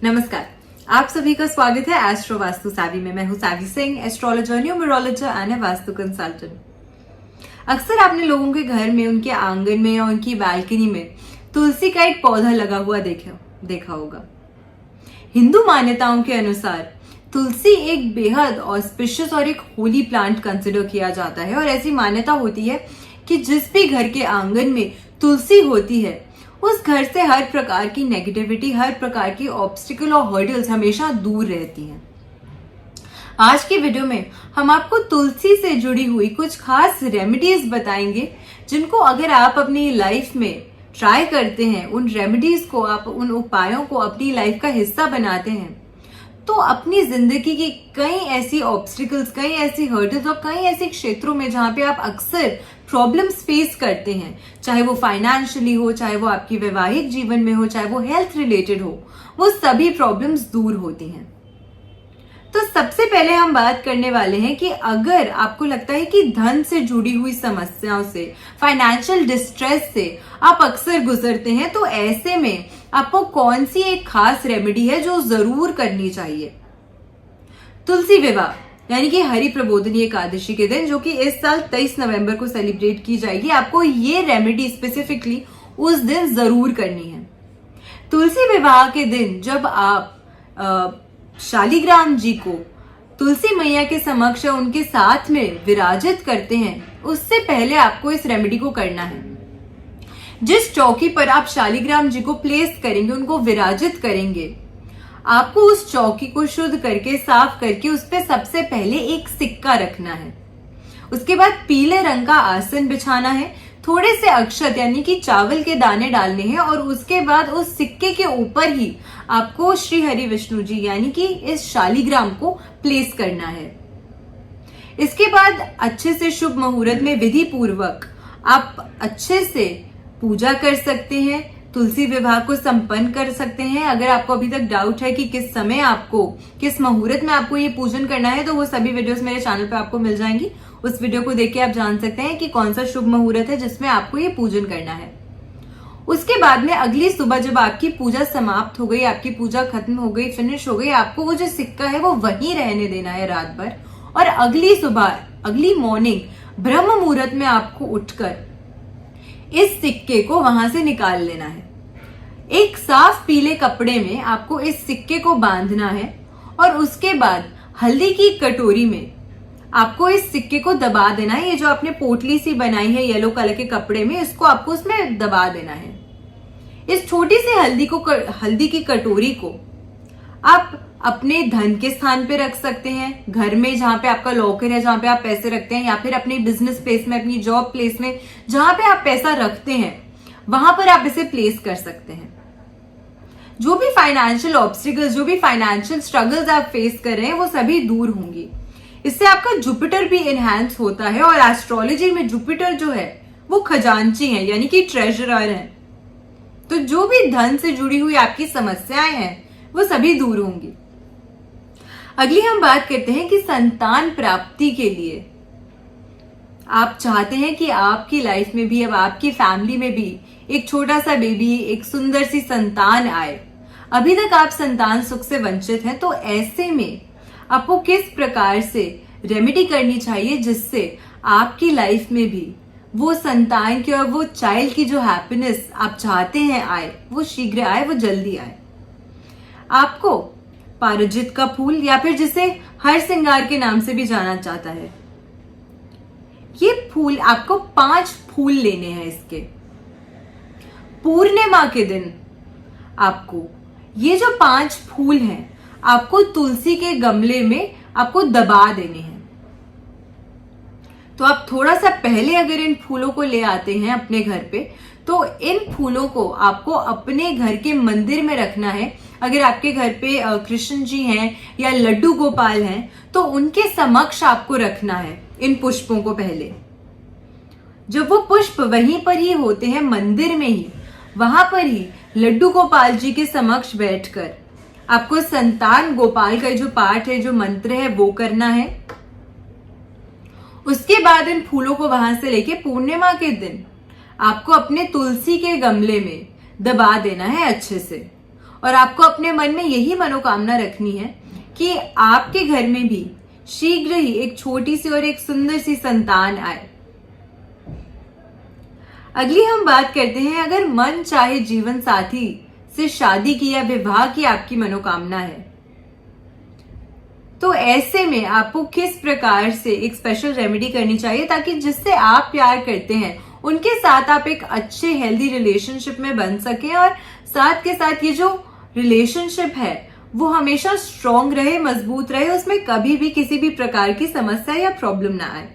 नमस्कार, आप सभी का स्वागत है एस्ट्रो वास्तु सावी में। मैं हूं Saavi Singh, astrologer, numerologist and vastu consultant. अक्सर आपने लोगों के घर में, उनके आंगन में या उनकी बालकनी में तुलसी का एक पौधा लगा हुआ देखा होगा। हिंदू मान्यताओं के अनुसार तुलसी एक बेहद ऑस्पिशियस और एक होली प्लांट कंसिडर किया जाता है और ऐसी मान्यता होती है कि जिस भी घर के आंगन में तुलसी होती है उस घर से हर प्रकार की नेगेटिविटी, हर प्रकार की ऑब्स्टिकल और हर्डल्स हमेशा दूर रहती हैं। आज की वीडियो में हम आपको तुलसी से जुड़ी हुई कुछ खास रेमेडीज बताएंगे जिनको अगर आप अपनी लाइफ में ट्राई करते हैं, उन रेमेडीज को आप, उन उपायों को अपनी लाइफ का हिस्सा बनाते हैं, तो अपनी जिंदगी की कई ऐसी ऑब्स्टिकल्स, कई ऐसी हर्डल्स और कई ऐसे क्षेत्रों में जहां पे आप अक्सर प्रॉब्लम्स फेस करते हैं, चाहे वो फाइनेंशियली हो, चाहे वो आपकी वैवाहिक जीवन में हो, चाहे वो हेल्थ रिलेटेड हो, वो सभी प्रॉब्लम्स दूर होती हैं। तो सबसे पहले हम बात करने वाले हैं कि अगर आपको लगता है कि धन से जुड़ी हुई समस्याओं से, फाइनेंशियल डिस्ट्रेस से आप अक्सर गुजरते हैं, तो ऐसे में आपको कौन सी एक खास रेमेडी है जो जरूर करनी चाहिए। तुलसी विवाह यानी कि हरि प्रबोधनी एकादशी के दिन, जो कि इस साल 23 नवंबर को सेलिब्रेट की जाएगी, आपको ये रेमेडी स्पेसिफिकली उस दिन जरूर करनी है। तुलसी विवाह के दिन जब आप शालिग्राम जी को तुलसी मैया के समक्ष उनके साथ में विराजित करते हैं, उससे पहले आपको इस रेमेडी को करना है। जिस चौकी पर आप शालिग्राम जी को प्लेस करेंगे, उनको विराजित करेंगे, आपको उस चौकी को शुद्ध करके, साफ करके उस पर सबसे पहले एक सिक्का रखना है। उसके बाद पीले रंग का आसन बिछाना है, थोड़े से अक्षत यानी कि चावल के दाने डालने हैं और उसके बाद उस सिक्के के ऊपर ही आपको श्री हरि विष्णु जी यानी कि इस शालिग्राम को प्लेस करना है। इसके बाद अच्छे से शुभ मुहूर्त में विधि पूर्वक आप अच्छे से पूजा कर सकते हैं, तुलसी विवाह को संपन्न कर सकते हैं। अगर आपको अभी तक डाउट है कि किस समय आपको, किस मुहूर्त में आपको ये पूजन करना है, तो वो सभी वीडियोस मेरे चैनल पे आपको मिल जाएंगी। उस वीडियो को देख के आप जान सकते हैं कि कौन सा शुभ मुहूर्त है जिसमें आपको ये पूजन करना है। उसके बाद में अगली सुबह जब आपकी पूजा समाप्त हो गई, आपकी पूजा खत्म हो गई, फिनिश हो गई, आपको वो जो सिक्का है वो वहीं रहने देना है रात भर, और अगली सुबह, अगली मॉर्निंग ब्रह्म मुहूर्त में आपको उठकर इस सिक्के को वहां से निकाल लेना है। एक साफ पीले कपड़े में आपको इस सिक्के को बांधना है और उसके बाद हल्दी की कटोरी में आपको इस सिक्के को दबा देना है। ये जो आपने पोटली सी बनाई है येलो कलर के कपड़े में, इसको आपको उसमें दबा देना है। इस छोटी सी हल्दी की कटोरी को आप अपने धन के स्थान पे रख सकते हैं, घर में जहां पे आपका लॉकर है, जहां पे आप पैसे रखते हैं, या फिर अपने बिजनेस प्लेस में, अपनी जॉब प्लेस में, जहां पे आप पैसा रखते हैं, वहां पर आप इसे प्लेस कर सकते हैं। जो भी फाइनेंशियल ऑब्स्टिकल्स, जो भी फाइनेंशियल स्ट्रगल्स आप फेस कर रहे हैं, वो सभी दूर होंगी। इससे आपका जुपिटर भी एनहांस होता है और एस्ट्रोलॉजी में जुपिटर जो है वो खजांची है यानी कि ट्रेजरर है। तो जो भी धन से जुड़ी हुई आपकी समस्याएं हैं वो सभी दूर होंगी। अगली हम बात करते हैं कि संतान प्राप्ति के लिए आप चाहते हैं कि आपकी लाइफ में भी, अब आपकी फैमिली में भी एक छोटा सा बेबी, एक सुंदर सी संतान आए। अभी तक आप संतान सुख से वंचित हैं, तो ऐसे में आपको किस प्रकार से रेमेडी करनी चाहिए जिससे आपकी लाइफ में भी वो संतान की और वो चाइल्ड की जो हैप्पीनेस आप चाहते हैं आए, वो शीघ्र आए, वो जल्दी आए। आपको पारिजात का फूल, या फिर जिसे हर श्रृंगार के नाम से भी जाना जाता है, ये फूल आपको 5 फूल लेने हैं। इसके पूर्णिमा के दिन आपको ये जो 5 फूल हैं आपको तुलसी के गमले में आपको दबा देने हैं। तो आप थोड़ा सा पहले अगर इन फूलों को ले आते हैं अपने घर पे, तो इन फूलों को आपको अपने घर के मंदिर में रखना है। अगर आपके घर पे कृष्ण जी हैं या लड्डू गोपाल हैं, तो उनके समक्ष आपको रखना है इन पुष्पों को। पहले जब वो पुष्प वहीं पर ही होते हैं, मंदिर में ही, वहां पर ही लड्डू गोपाल जी के समक्ष बैठकर आपको संतान गोपाल का जो पाठ है, जो मंत्र है, वो करना है। उसके बाद इन फूलों को वहां से लेके पूर्णिमा के दिन आपको अपने तुलसी के गमले में दबा देना है अच्छे से। और आपको अपने मन में यही मनोकामना रखनी है कि आपके घर में भी शीघ्र ही एक छोटी सी और एक सुंदर सी संतान आए। अगली हम बात करते हैं, अगर मन चाहे जीवन साथी से शादी की या विवाह की आपकी मनोकामना है, तो ऐसे में आपको किस प्रकार से एक स्पेशल रेमेडी करनी चाहिए ताकि जिससे आप प्यार करते हैं उनके साथ आप एक अच्छे हेल्दी रिलेशनशिप में बन सके और साथ के साथ ये जो रिलेशनशिप है वो हमेशा स्ट्रांग रहे, मजबूत रहे, उसमें कभी भी किसी भी प्रकार की समस्या या प्रॉब्लम ना आए।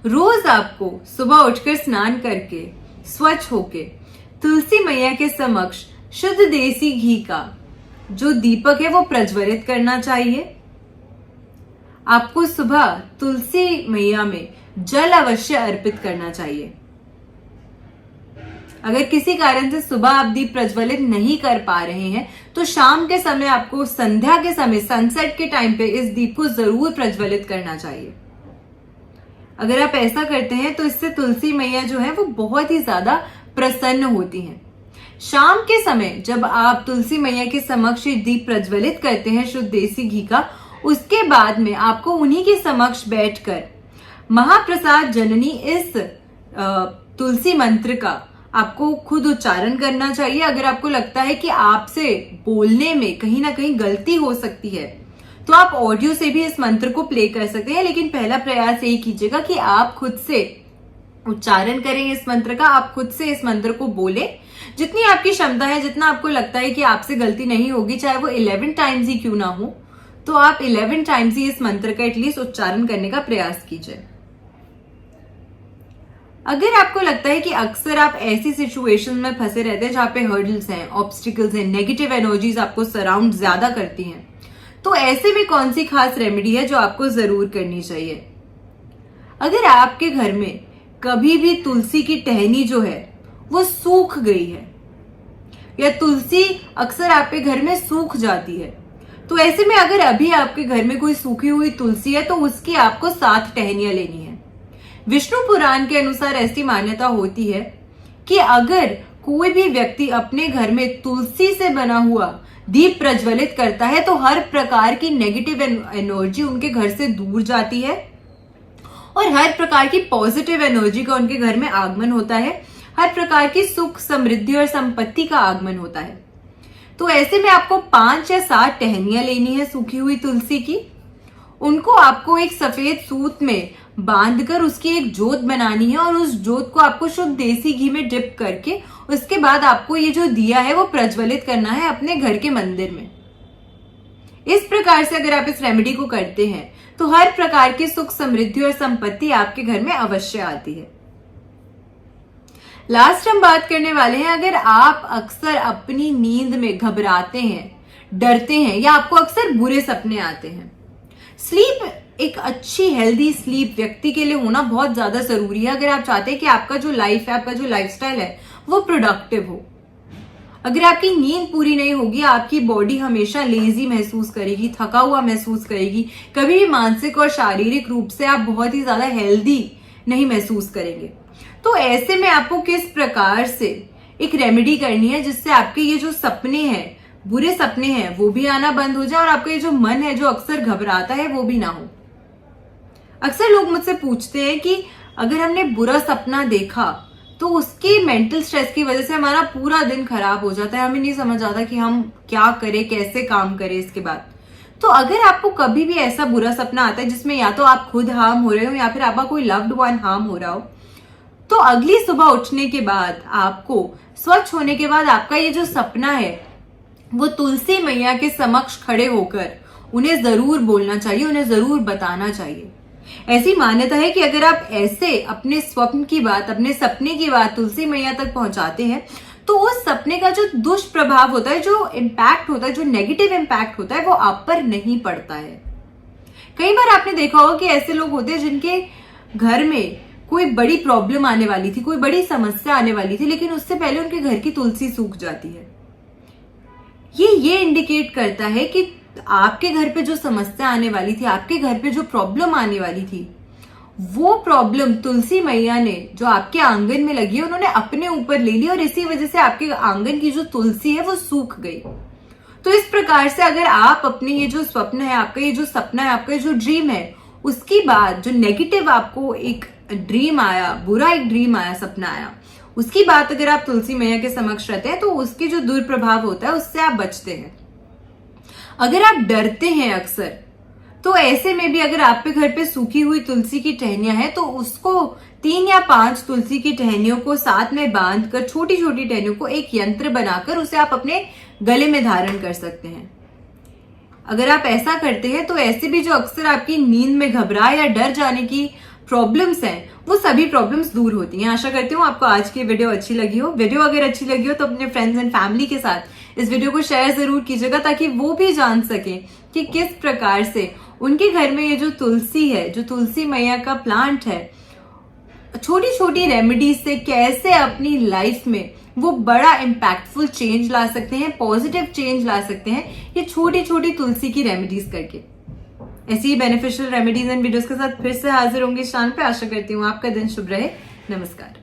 रोज आपको सुबह उठकर स्नान करके स्वच्छ होके तुलसी मैया के समक्ष शुद्ध देसी घी का जो दीपक है वो प्रज्वलित करना चाहिए। आपको सुबह तुलसी मैया में जल अवश्य अर्पित करना चाहिए। अगर किसी कारण से सुबह आप दीप प्रज्वलित नहीं कर पा रहे हैं तो शाम के समय आपको संध्या के समय सनसेट के टाइम पे इस दीप को जरूर प्रज्वलित करना चाहिए। अगर आप ऐसा करते हैं तो इससे तुलसी मैया जो है वो बहुत ही ज्यादा प्रसन्न होती हैं। शाम के समय जब आप तुलसी मैया के समक्ष दीप प्रज्वलित करते हैं शुद्ध देसी घी का, उसके बाद में आपको उन्हीं के समक्ष बैठकर महाप्रसाद जननी इस तुलसी मंत्र का आपको खुद उच्चारण करना चाहिए। अगर आपको लगता है कि आपसे बोलने में कहीं ना कहीं गलती हो सकती है तो आप ऑडियो से भी इस मंत्र को प्ले कर सकते हैं, लेकिन पहला प्रयास यही कीजिएगा कि आप खुद से उच्चारण करें इस मंत्र का, आप खुद से इस मंत्र को बोलें। जितनी आपकी क्षमता है, जितना आपको लगता है कि आपसे गलती नहीं होगी, चाहे वो 11 टाइम्स ही क्यों ना हो, तो आप 11 टाइम्स ही इस मंत्र का एटलीस्ट उच्चारण करने का प्रयास कीजिए। अगर आपको लगता है कि अक्सर आप ऐसी सिचुएशन में फंसे रहते हैं जहां पे हर्डल्स हैं, ऑब्स्टिकल्स हैं, नेगेटिव एनर्जीज आपको सराउंड ज्यादा करती हैं, तो ऐसे में कौन सी खास रेमेडी है जो आपको जरूर करनी चाहिए? अगर आपके घर में कभी भी तुलसी की टहनी जो है वो सूख गई है या तुलसी अक्सर आपके घर में सूख जाती है, तो ऐसे में अगर अभी आपके घर में कोई सूखी हुई तुलसी है तो उसकी आपको 7 टहनियां लेनी है। विष्णु पुराण के अनुसार ऐसी मान्यता होती है कि अगर कोई भी व्यक्ति अपने घर में तुलसी से बना हुआ दीप प्रज्वलित करता है तो हर प्रकार की नेगेटिव एनर्जी उनके घर से दूर जाती है और हर प्रकार की पॉजिटिव एनर्जी का उनके घर में आगमन होता है, हर प्रकार की सुख, समृद्धि और संपत्ति का आगमन होता है। तो ऐसे में आपको 5 या 7 टहनियां लेनी है सूखी हुई तुलसी की। उनको आपको एक सफेद सूत में बांधकर उसकी एक जोत बनानी है और उस जोत को आपको शुद्ध देसी घी में डिप करके उसके बाद आपको ये जो दिया है वो प्रज्वलित करना है अपने घर के मंदिर में। इस प्रकार से अगर आप इस रेमेडी को करते हैं तो हर प्रकार की सुख, समृद्धि और संपत्ति आपके घर में अवश्य आती है। लास्ट हम बात करने वाले हैं, अगर आप अक्सर अपनी नींद में घबराते हैं, डरते हैं या आपको अक्सर बुरे सपने आते हैं, स्लीप एक अच्छी हेल्दी स्लीप व्यक्ति के लिए होना बहुत ज्यादा जरूरी है। अगर आप चाहते हैं कि आपका जो लाइफ है, आपका जो लाइफस्टाइल है वो प्रोडक्टिव हो। अगर आपकी नींद पूरी नहीं होगी, आपकी बॉडी हमेशा लेजी महसूस करेगी, थका हुआ महसूस करेगी, कभी भी मानसिक और शारीरिक रूप से आप बहुत ही ज्यादा हेल्दी नहीं महसूस करेंगे। तो ऐसे में आपको किस प्रकार से एक रेमेडी करनी है जिससे आपके ये जो सपने हैं, बुरे सपने हैं, वो भी आना बंद हो जाए और आपका ये जो मन है जो अक्सर घबराता है वो भी ना हो। अक्सर लोग मुझसे पूछते हैं कि अगर हमने बुरा सपना देखा तो उसके मेंटल स्ट्रेस की वजह से हमारा पूरा दिन खराब हो जाता है, हमें नहीं समझ आता कि हम क्या करें, कैसे काम करें इसके बाद। तो अगर आपको कभी भी ऐसा बुरा सपना आता है जिसमें या तो आप खुद हार्म हो रहे हो या फिर आपका कोई लव्ड वन हार्म हो रहा हो, तो अगली सुबह उठने के बाद आपको स्वच्छ होने के बाद आपका ये जो सपना है वो तुलसी मैया के समक्ष खड़े होकर उन्हें जरूर बोलना चाहिए, उन्हें जरूर बताना चाहिए। ऐसी मान्यता है कि अगर आप ऐसे अपने स्वप्न की बात, अपने सपने की बात तुलसी मैया तक पहुंचाते हैं तो उस सपने का जो दुष्प्रभाव होता है, जो इम्पैक्ट होता है, जो नेगेटिव इम्पैक्ट होता है वो आप पर नहीं पड़ता है। कई बार आपने देखा होगा कि ऐसे लोग होते हैं जिनके घर में कोई बड़ी प्रॉब्लम आने वाली थी, कोई बड़ी समस्या आने वाली थी, लेकिन उससे पहले उनके घर की तुलसी सूख जाती है। ये इंडिकेट करता है कि आपके घर पे जो समस्या आने वाली थी, आपके घर पे जो प्रॉब्लम आने वाली थी, वो प्रॉब्लम तुलसी मैया ने जो आपके आंगन में लगी है उन्होंने अपने ऊपर ले ली और इसी वजह से आपके आंगन की जो तुलसी है वो सूख गई। तो इस प्रकार से अगर आप अपने ये जो स्वप्न है आपका, ये जो सपना है आपका, ये जो ड्रीम है, उसकी बात जो नेगेटिव आपको एक ड्रीम आया, बुरा एक ड्रीम आया, सपना आया, उसकी बात अगर आप तुलसी मैया के समक्ष रहते हैं तो उसके जो दुष्प्रभाव होता है उससे आप बचते हैं। अगर आप डरते हैं अक्सर, तो ऐसे में भी अगर आप पे घर पे सूखी हुई तुलसी की टहनियां हैं तो उसको 3 या 5 तुलसी की टहनियों को साथ में बांधकर, छोटी छोटी टहनियों को एक यंत्र बनाकर उसे आप अपने गले में धारण कर सकते हैं। अगर आप ऐसा करते हैं तो ऐसे भी जो अक्सर आपकी नींद में घबराहट या डर जाने की प्रॉब्लम्स हैं, वो सभी प्रॉब्लम्स दूर होती हैं। आशा करती हूँ आपको आज की वीडियो अच्छी लगी हो। वीडियो अगर अच्छी लगी हो तो अपने फ्रेंड्स एंड फैमिली के साथ इस वीडियो को शेयर जरूर कीजिएगा ताकि वो भी जान सके कि किस प्रकार से उनके घर में ये जो तुलसी है, जो तुलसी मैया का प्लांट है, छोटी छोटी रेमेडीज से कैसे अपनी लाइफ में वो बड़ा इम्पैक्टफुल चेंज ला सकते हैं, पॉजिटिव चेंज ला सकते हैं ये छोटी छोटी तुलसी की रेमेडीज करके। ऐसी ही बेनिफिशियल रेमेडीज एंड वीडियोस के साथ फिर से हाजिर होंगे इस चैनल पे। आशा करती हूँ आपका दिन शुभ रहे। नमस्कार।